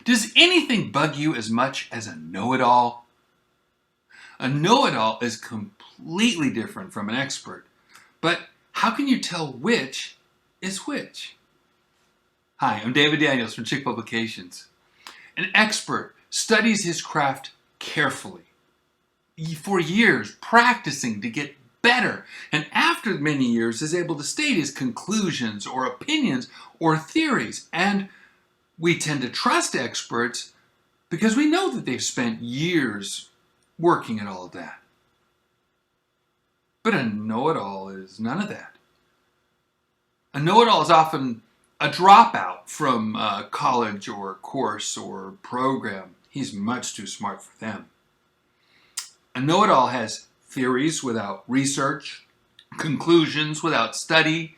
Does anything bug you as much as a know-it-all? A know-it-all is completely different from an expert. But how can you tell which is which? Hi, I'm David Daniels from Chick Publications. An expert studies his craft carefully, for years practicing to get better, and after many years is able to state his conclusions or opinions or theories. And we tend to trust experts because we know that they've spent years working at all of that. But a know-it-all is none of that. A know-it-all is often a dropout from a college or course or program. He's much too smart for them. A know-it-all has theories without research, conclusions without study,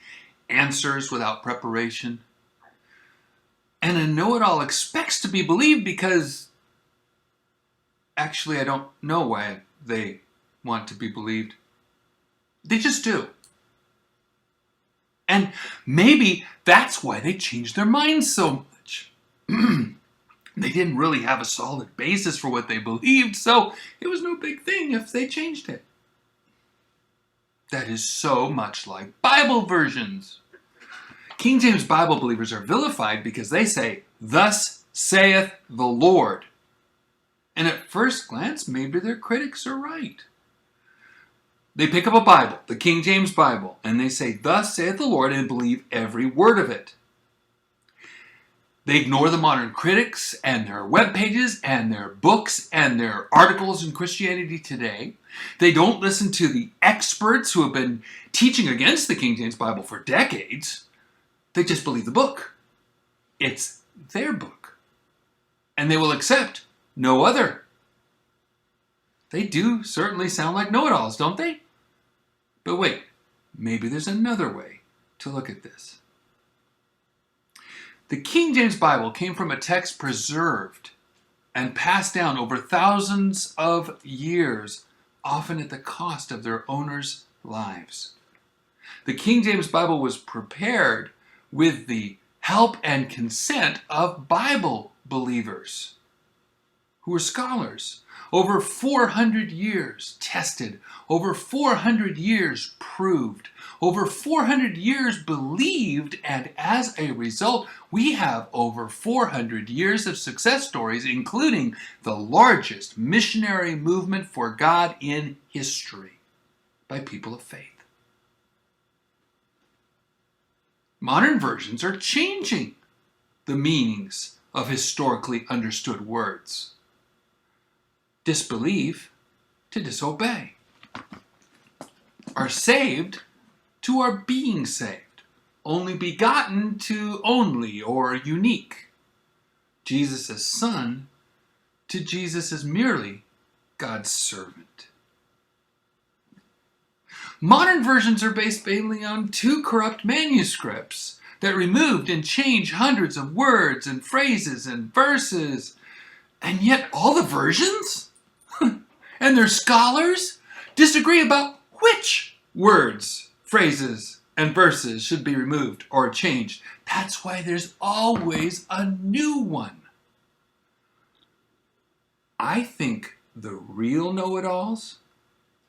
answers without preparation. And a know-it-all expects to be believed because actually I don't know why they want to be believed. They just do. And maybe that's why they changed their minds so much. They didn't really have a solid basis for what they believed, so it was no big thing if they changed it. That is so much like Bible versions. King James Bible believers are vilified because they say, "Thus saith the Lord." And at first glance, maybe their critics are right. They pick up a Bible, the King James Bible, and they say, "Thus saith the Lord," and believe every word of it. They ignore the modern critics and their web pages and their books and their articles in Christianity Today. They don't listen to the experts who have been teaching against the King James Bible for decades. They just believe the book. It's their book. And they will accept no other. They do certainly sound like know-it-alls, don't they? But wait, maybe there's another way to look at this. The King James Bible came from a text preserved and passed down over thousands of years, often at the cost of their owners' lives. The King James Bible was prepared with the help and consent of Bible believers who were scholars. Over 400 years tested, over 400 years proved, over 400 years believed, and as a result, we have over 400 years of success stories, including the largest missionary movement for God in history by people of faith. Modern versions are changing the meanings of historically understood words. Disbelieve to disobey. Are saved to are being saved. Only begotten to only or unique. Jesus as son to Jesus as merely God's servant. Modern versions are based mainly on two corrupt manuscripts that removed and changed hundreds of words and phrases and verses. And yet all the versions and their scholars disagree about which words, phrases, and verses should be removed or changed. That's why there's always a new one. I think the real know-it-alls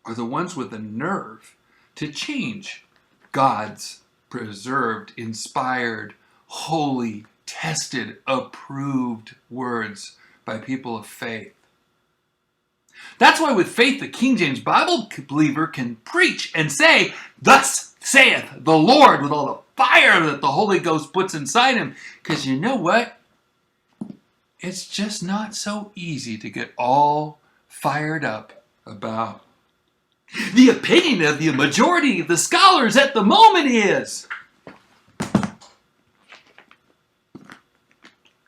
are the ones with the nerve to change God's preserved, inspired, holy, tested, approved words by people of faith. That's why with faith, the King James Bible believer can preach and say, "Thus saith the Lord," with all the fire that the Holy Ghost puts inside him. Because you know what? It's just not so easy to get all fired up about. The opinion of the majority of the scholars at the moment is.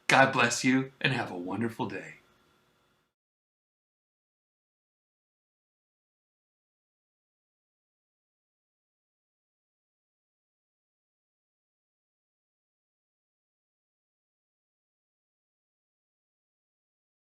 God bless you and have a wonderful day.